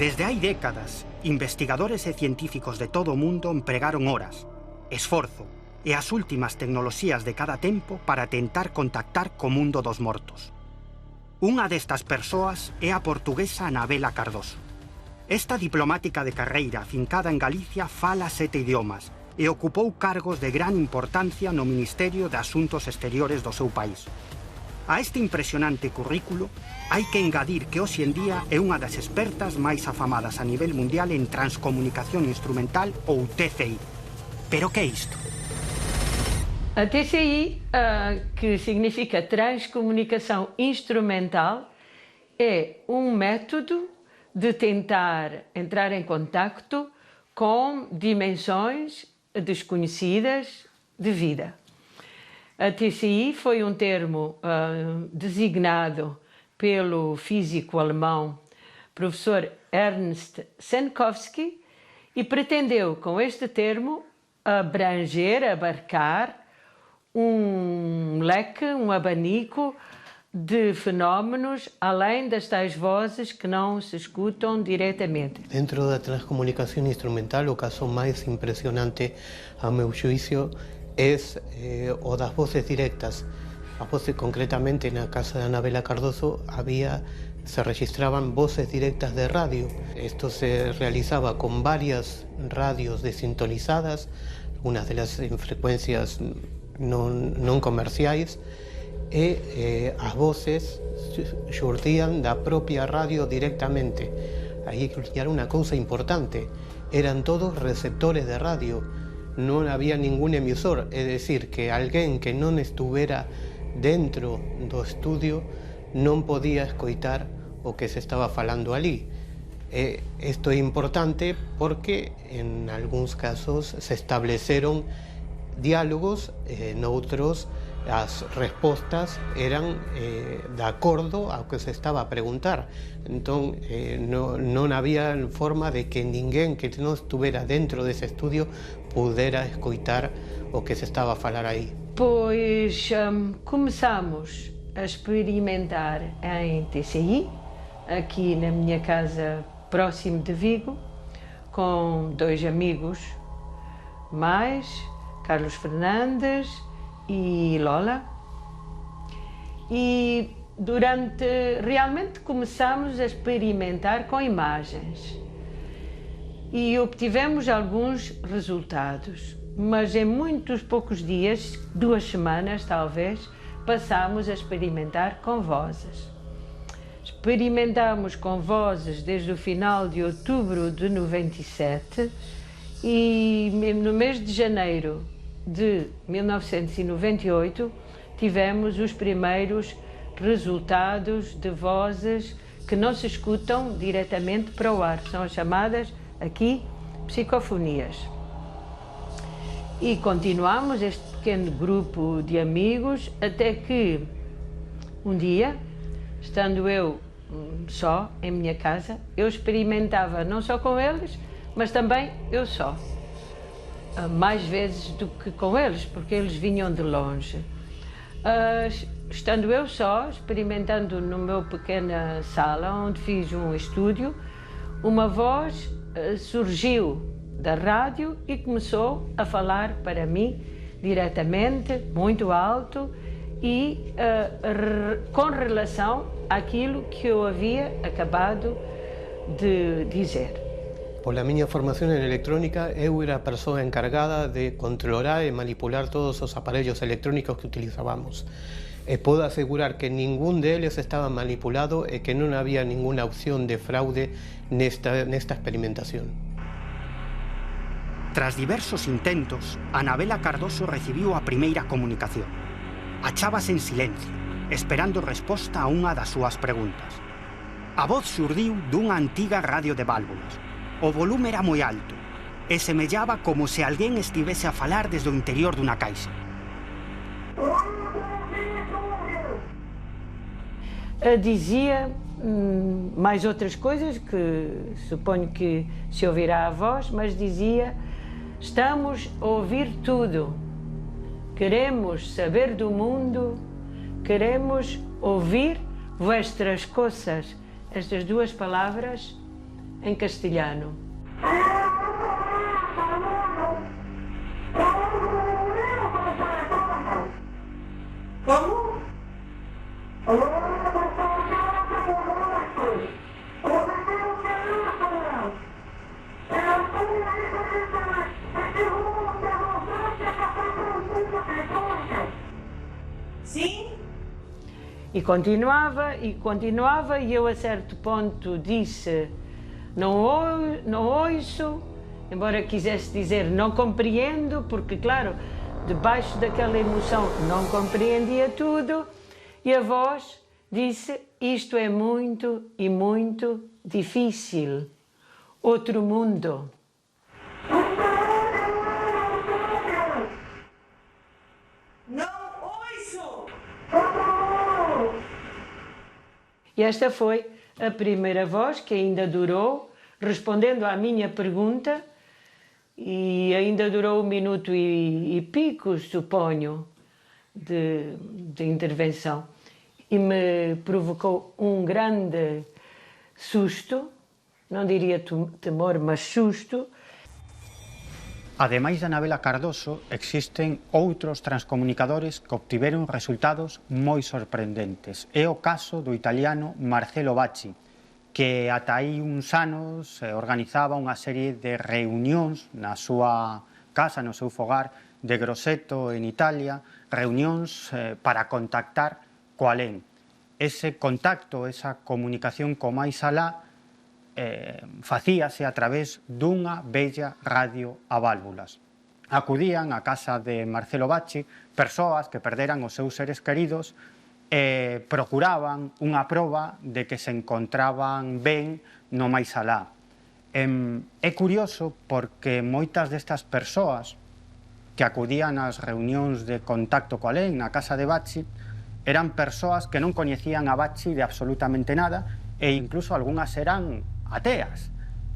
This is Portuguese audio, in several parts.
Desde hai décadas, investigadores e científicos de todo o mundo empregaron horas, esforzo e as últimas tecnoloxías de cada tempo para tentar contactar co mundo dos mortos. Unha destas persoas é a portuguesa Anabela Cardoso. Esta diplomática de carreira afincada en Galicia fala 7 idiomas e ocupou cargos de gran importancia no Ministerio de Asuntos Exteriores do seu país. A este impresionante currículo hai que engadir que hoxe en día é unha das expertas máis afamadas a nivel mundial en transcomunicación instrumental ou TCI. Pero que é isto? A TCI, que significa Transcomunicação Instrumental, é um método de tentar entrar em contacto com dimensões desconhecidas de vida. A TCI foi um termo designado pelo físico alemão professor Ernst Senkowski e pretendeu, com este termo, abarcar um leque, um abanico de fenómenos além das tais vozes que não se escutam diretamente. Dentro da transcomunicação instrumental, o caso mais impressionante, a meu juízo, é o das voces directas. As voces, concretamente na casa de Anabela Cardoso, se registraban voces directas de radio. Esto se realizaba con varias radios desintonizadas, algunas de las en frecuencias non comerciais, e as voces xurdían da propia radio directamente. Aí que era unha cousa importante, eran todos receptores de radio, non había ningún emisor, é dicir, que alguén que non estuvera dentro do estudio non podía escoitar o que se estaba falando ali. Isto é importante porque en algúns casos se estableceron diálogos, noutros as respostas eran de acordo ao que se estaba a preguntar. Entón, non había forma de que ninguén que non estuvera dentro dese estudio pudera escoitar o que se estaba a falar aí. Pois começamos a experimentar em TCI, aqui na minha casa próximo de Vigo, com 2 amigos mais, Carlos Fernandes e Lola. E realmente começamos a experimentar com imagens e obtivemos alguns resultados, mas em muitos poucos dias, 2 semanas talvez, passámos a experimentar com vozes. Experimentámos com vozes desde o final de outubro de 97 e no mês de janeiro de 1998 tivemos os primeiros resultados de vozes que não se escutam diretamente para o ar, são as chamadas aqui psicofonias. E continuamos este pequeno grupo de amigos até que um dia, estando eu só em minha casa, eu experimentava não só com eles, mas também eu só. Mais vezes do que com eles, porque eles vinham de longe. Estando eu só, experimentando no meu pequena sala, onde fiz um estúdio, uma voz surgiu da rádio e começou a falar para mim diretamente, muito alto e com relação àquilo que eu havia acabado de dizer. Por a miña formación en electrónica, eu era a persoa encargada de controlar e manipular todos os aparellos electrónicos que utilizábamos. E podo asegurar que ningún deles estaba manipulado e que non había ninguna opción de fraude nesta experimentación. Tras diversos intentos, Anabela Cardoso recibiu a primeira comunicación. Achábase en silencio, esperando resposta a unha das súas preguntas. A voz xurdiu dunha antiga radio de válvulas. O volume era moi alto e semellaba como se alguén estivese a falar desde o interior dunha caixa. Dizia mais outras coisas que suponho que se ouvirá a voz, mas dizia: estamos a ouvir tudo, queremos saber do mundo, queremos ouvir vuestras coisas. Estas 2 palavras em castelhano. Sim? E continuava, e eu a certo ponto disse, não ouço, embora quisesse dizer não compreendo, porque claro, debaixo daquela emoção não compreendia tudo, e a voz disse, isto é muito e muito difícil, outro mundo. E esta foi a primeira voz que ainda durou, respondendo à minha pergunta, e ainda durou 1 minuto e pico, suponho, de intervenção. E me provocou um grande susto, não diria temor, mas susto. Ademais de Anabela Cardoso, existen outros transcomunicadores que obtiveron resultados moi sorprendentes. É o caso do italiano Marcello Bacci, que ata aí uns anos organizaba unha serie de reunións na súa casa, no seu fogar de Grosseto, en Italia, reunións para contactar co alén. Ese contacto, esa comunicación co máis alá, facíase a través dunha bella radio a válvulas. Acudían á casa de Marcello Bacci persoas que perderan os seus seres queridos e procuraban unha proba de que se encontraban ben no máis alá. É curioso porque moitas destas persoas que acudían ás reunións de contacto co alén na casa de Bacci eran persoas que non coñecían a Bacci de absolutamente nada e incluso algunhas eran ateas.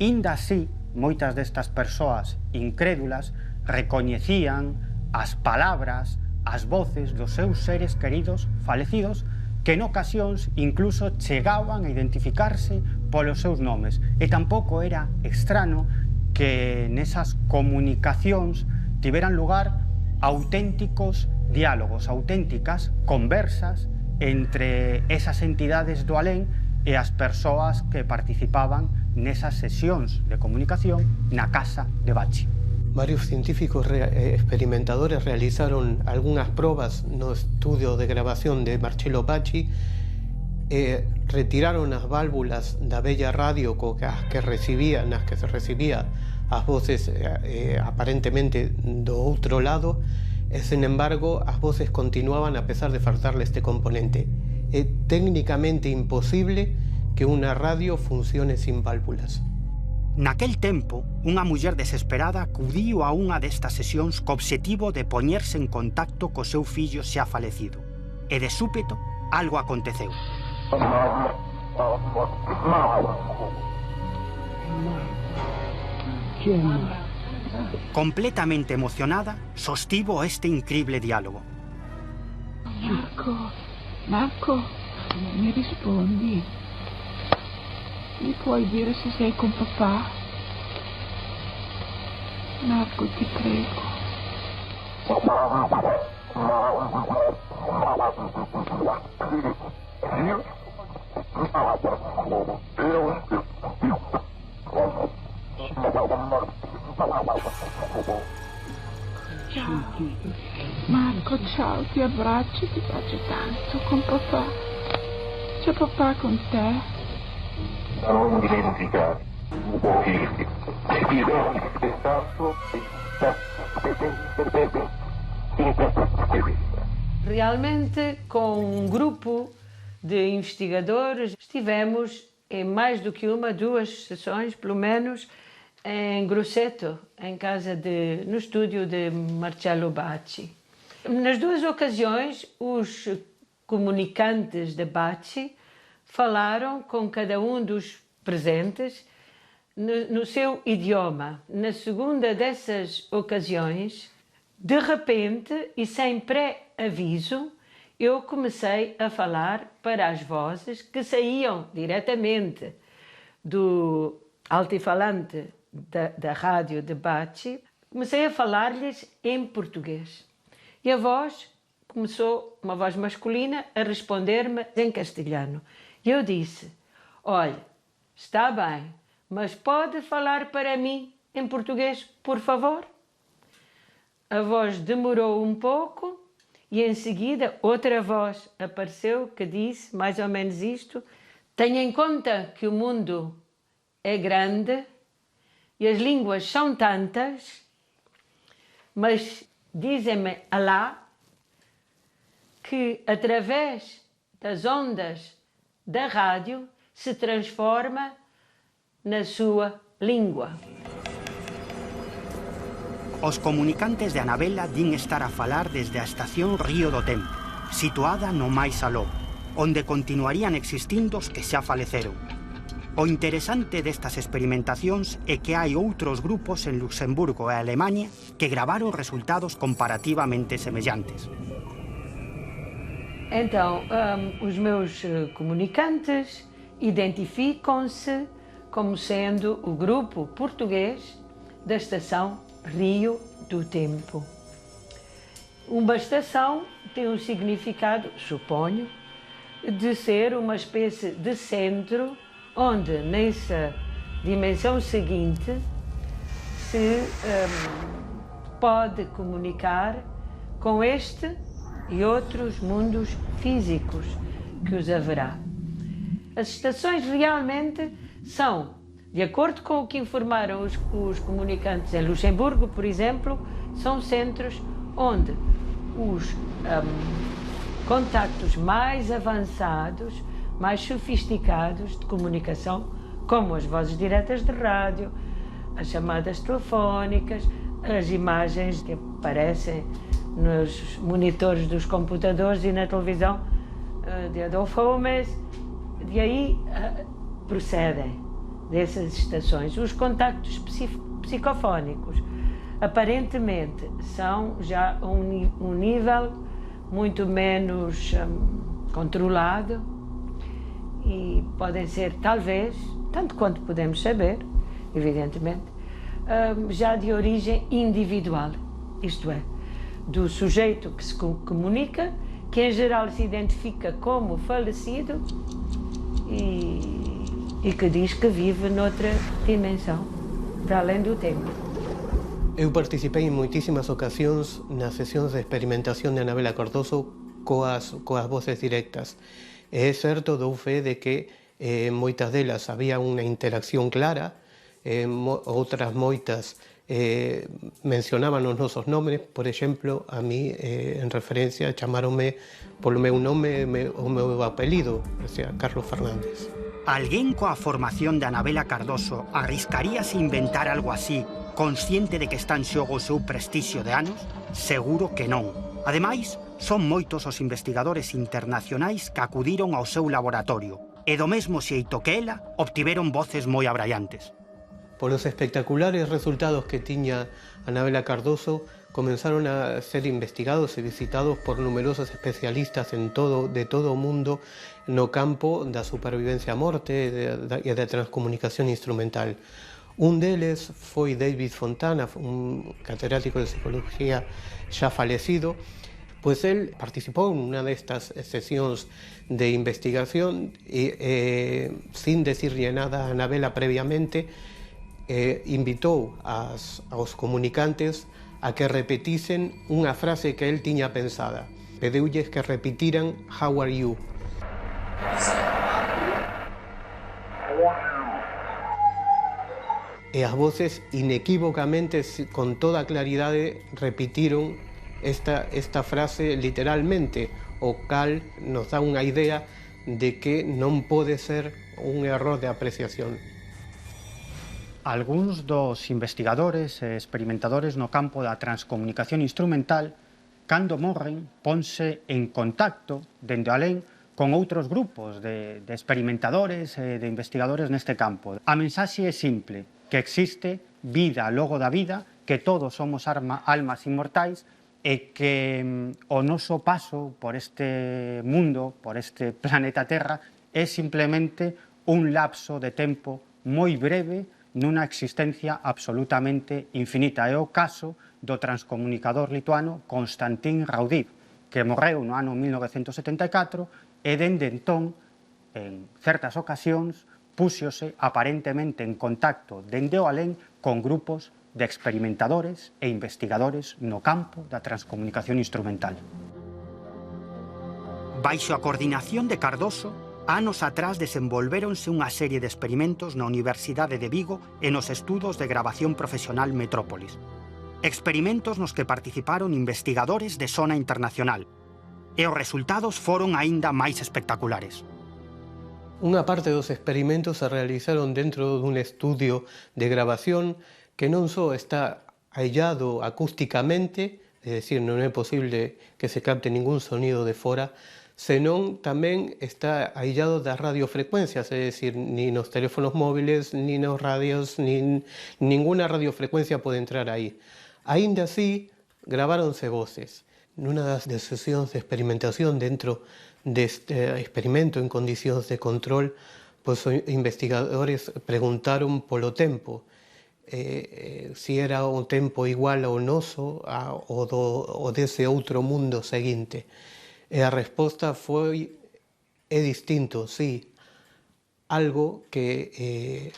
Inda así, moitas destas persoas incrédulas recoñecían as palabras, as voces dos seus seres queridos falecidos que en ocasións incluso chegaban a identificarse polos seus nomes. E tampouco era extraño que nesas comunicacións tiveran lugar auténticos diálogos, auténticas conversas entre esas entidades do alén e as persoas que participaban nesas sesións de comunicación na casa de Bacci. Varios científicos experimentadores realizaron algunhas probas no estudio de grabación de Marcello Bacci, retiraron as válvulas da bella radio nas que se recibía as voces aparentemente do outro lado, e, sin embargo, as voces continuaban a pesar de faltarle este componente. É técnicamente imposible que unha radio funcione sin válvulas. Naquel tempo, unha muller desesperada acudiu a unha destas sesións co obxectivo de poñerse en contacto co seu fillo xa falecido. E de súpeto, algo aconteceu. Completamente emocionada, sostivo este incrible diálogo. Marco, mi rispondi? Mi puoi dire se sei con papà? Marco, ti prego. Ciao. Marco, ciao, ti abbraccio tanto con papà. C'è papà con te? Non dimenticare, Realmente, com um grupo de investigadores, estivemos em mais do que uma, 2 sessões, pelo menos, em Grosseto, no estúdio de Marcello Bacci. Nas 2 ocasiões, os comunicantes de Bacci falaram com cada um dos presentes no seu idioma. Na segunda dessas ocasiões, de repente e sem pré-aviso, eu comecei a falar para as vozes que saíam diretamente do altifalante da rádio de Bachi, comecei a falar-lhes em português. E a voz começou, uma voz masculina, a responder-me em castelhano. E eu disse: olha, está bem, mas pode falar para mim em português, por favor? A voz demorou um pouco e em seguida outra voz apareceu que disse mais ou menos isto: tenha em conta que o mundo é grande e as línguas são tantas, mas dizem-me Alá que através das ondas da rádio se transforma na sua língua. Os comunicantes de Anabela din estar a falar desde a estación Río do Tempo, situada no máis aló, onde continuarían existindo os que xa faleceron. O interesante destas experimentacións é que hai outros grupos en Luxemburgo e Alemaña que gravaron resultados comparativamente semellantes. Então, os meus comunicantes identificam-se como sendo o grupo português da estação Rio do Tempo. Uma estação tem um significado, suponho, de ser uma espécie de centro onde, nessa dimensão seguinte, se pode comunicar com este e outros mundos físicos que os haverá. As estações realmente são, de acordo com o que informaram os comunicantes em Luxemburgo, por exemplo, são centros onde os contactos mais avançados, mais sofisticados de comunicação, como as vozes diretas de rádio, as chamadas telefónicas, as imagens que aparecem nos monitores dos computadores e na televisão de Adolfo Holmes, de aí procedem dessas estações. Os contactos psicofónicos aparentemente são já um nível muito menos controlado e podem ser, talvez, tanto quanto podemos saber, evidentemente, já de origem individual, isto é, do sujeito que se comunica, que em geral se identifica como falecido e que diz que vive noutra dimensão, para além do tempo. Eu participei em muitíssimas ocasións nas sesións de experimentación de Anabela Cardoso coas voces directas. É certo, dou fe de que moitas delas había unha interacción clara, outras moitas mencionaban os nosos nomes. Por exemplo, a mí en referencia chamáronme polo meu nome o meu apelido, o sea, Carlos Fernández. Alguén coa formación de Anabela Cardoso arriscaríase inventar algo así, consciente de que está en xogo o seu prestixio de anos? Seguro que non. Ademais, son moitos os investigadores internacionais que acudiron ao seu laboratorio e do mesmo xeito que ela obtiveron voces moi abraiantes. Por los espectaculares resultados que tiña Anabela Cardoso, comenzaron a ser investigados e visitados por numerosos especialistas de todo o mundo no campo da supervivencia a morte e da transcomunicación instrumental. Un deles foi David Fontana, un catedrático de psicología xa falecido, pois él participou nunha destas sesións de investigación e sin decirle nada a Anabela previamente, invitou aos comunicantes a que repetisen unha frase que él tiña pensada. Pedeulles que repitiran "How are you?". E as voces inequívocamente, con toda claridade, repitiron esta frase literalmente, o cal nos dá unha idea de que non pode ser un error de apreciación. Algúns dos investigadores e experimentadores no campo da transcomunicación instrumental, cando morren, ponse en contacto, dende alén, con outros grupos de experimentadores e de investigadores neste campo. A mensaxe é simple, que existe vida logo da vida, que todos somos almas inmortais e que o noso paso por este mundo, por este planeta Terra, é simplemente un lapso de tempo moi breve nunha existencia absolutamente infinita. É o caso do transcomunicador lituano Konstantin Raudiv, que morreu no ano 1974 e dende entón, en certas ocasións, púxose aparentemente en contacto dende o alén con grupos de experimentadores e investigadores no campo da transcomunicación instrumental. Baixo a coordinación de Cardoso, anos atrás desenvolvéronse unha serie de experimentos na Universidade de Vigo e nos estudos de grabación profesional Metrópolis. Experimentos nos que participaron investigadores de sona internacional. E os resultados foron aínda máis espectaculares. Unha parte dos experimentos se realizaron dentro dun estudio de grabación que non só está aillado acústicamente, é dicir, non é posible que se capte ningún sonido de fora, senón tamén está aillado das radiofrecuencias, é dicir, ni nos teléfonos móviles, ni nos radios, ni ninguna radiofrecuencia pode entrar aí. Aínda así, graváronse voces. Nunha das sesións de experimentación dentro deste experimento en condicións de control, pois os investigadores preguntaron polo tempo, si era un tempo igual ao noso, ou dese outro mundo seguinte. E a resposta foi, é distinto, sí, algo que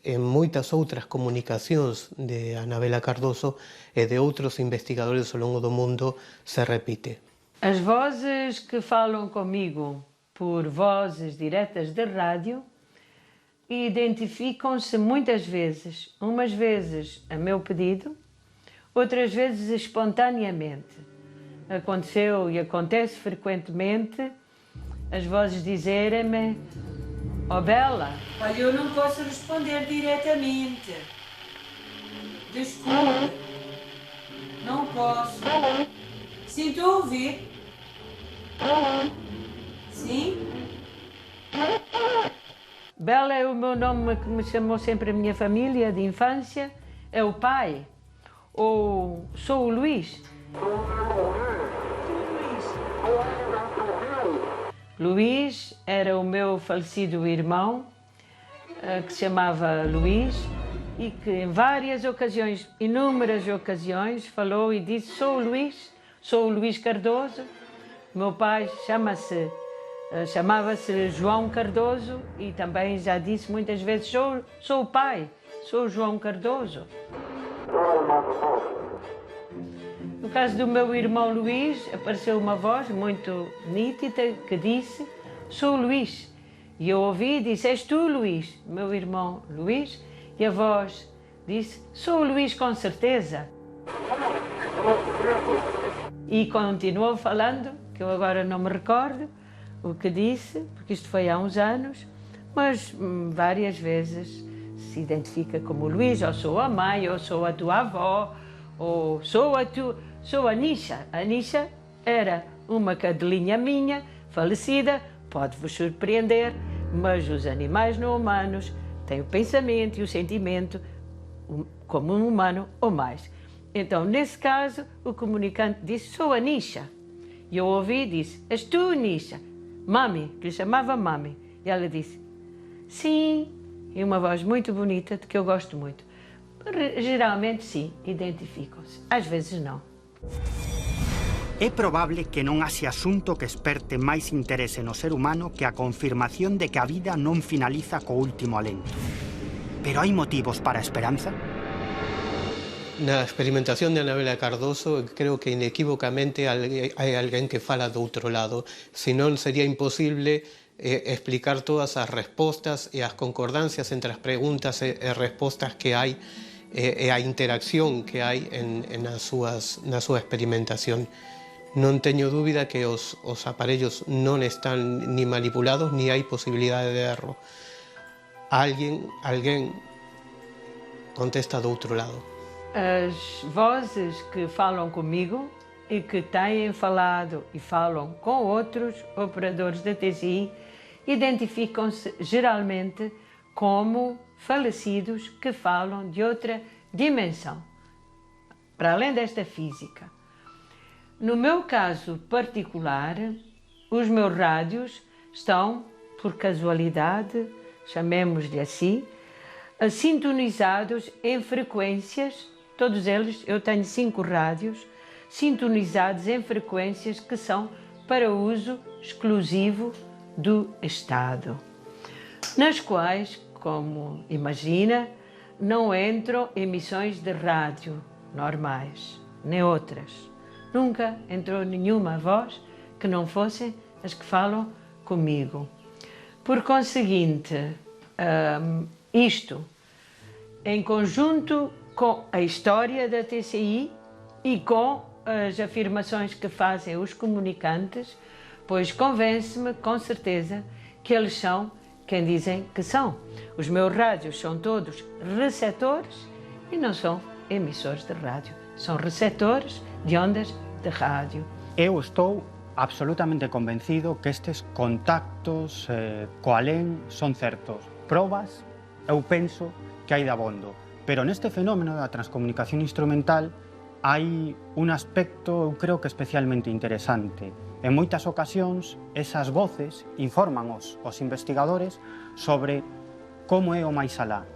en moitas outras comunicacións de Anabela Cardoso e de outros investigadores ao longo do mundo se repite. As vozes que falam comigo por vozes diretas de rádio identificam-se muitas vezes, umas vezes a meu pedido, outras vezes espontaneamente. Aconteceu e acontece frequentemente as vozes dizerem-me: "Oh Bela, olha, eu não posso responder diretamente. Desculpe, não posso. Sim, estou a ouvir? Sim? Bela é o meu nome que me chamou sempre a minha família de infância, é o pai. Ou sou o Luís. Luís era o meu falecido irmão, que se chamava Luís, e que em várias ocasiões, inúmeras ocasiões, falou e disse: sou o Luís Cardoso. Meu pai chamava-se João Cardoso e também já disse muitas vezes: sou o pai, sou João Cardoso. No caso do meu irmão Luís, apareceu uma voz muito nítida que disse: sou o Luís. E eu ouvi e disse: és tu, Luís? Meu irmão Luís. E a voz disse: sou o Luís, com certeza. E continuou falando, que eu agora não me recordo o que disse, porque isto foi há uns anos, mas várias vezes se identifica como Luís, ou sou a mãe, ou sou a tua avó, ou sou a Nisha. A Nisha era uma cadelinha minha, falecida, pode-vos surpreender, mas os animais não humanos têm o pensamento e o sentimento como um humano ou mais. Então, nesse caso, o comunicante disse: sou a Nisha. E eu ouvi e disse: és tu, Nisha? Mami, que lhe chamava Mami. E ela disse: sim, e uma voz muito bonita, de que eu gosto muito. Geralmente, sim, identificam-se. Às vezes, não. É probable que non haxe asunto que esperte máis interese no ser humano que a confirmación de que a vida non finaliza co último alento. Pero hai motivos para a esperanza? Na experimentación de Anabela Cardoso, creo que inequívocamente hai alguén que fala do outro lado, senón sería imposible explicar todas as respostas e as concordancias entre as preguntas e respostas que hai e a interacción que hai na súa experimentación. Non teño dúbida que os aparellos non están ni manipulados ni hai posibilidade de erro. Alguén contesta do outro lado. As vozes que falam comigo e que têm falado e falam com outros operadores da TCI identificam-se geralmente como falecidos que falam de outra dimensão, para além desta física. No meu caso particular, os meus rádios estão, por casualidade, chamemos-lhe assim, sintonizados em frequências, todos eles, eu tenho 5 rádios, sintonizados em frequências que são para uso exclusivo do Estado, nas quais, como imagina, não entram emissões de rádio normais, nem outras. Nunca entrou nenhuma voz que não fossem as que falam comigo. Por conseguinte, isto, em conjunto com a história da TCI e com as afirmações que fazem os comunicantes, pois convence-me com certeza que eles são quem dizem que são. Os meus rádios são todos receptores e não são emissores de rádio, são receptores de ondas de rádio. Eu estou absolutamente convencido que estes contactos co alén son certos. Probas, eu penso que hai dabondo. Pero neste fenómeno da transcomunicación instrumental hai un aspecto, eu creo que especialmente interesante. En moitas ocasións, esas voces informan os investigadores sobre como é o máis alá.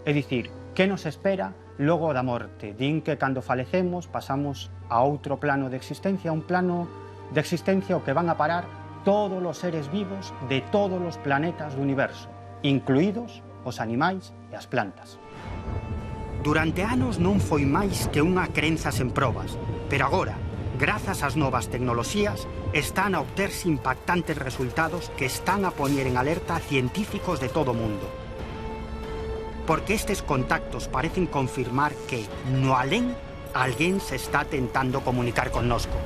É dicir, que nos espera logo da morte. Din que cando falecemos pasamos a outro plano de existencia, un plano de existencia o que van a parar todos os seres vivos de todos os planetas do universo, incluídos os animais e as plantas. Durante anos non foi máis que unha crenza sen probas, pero agora, grazas ás novas tecnoloxías, están a obterse impactantes resultados que están a poñer en alerta a científicos de todo o mundo. Porque estes contactos parecen confirmar que, no alén, alguén se está tentando comunicar connosco.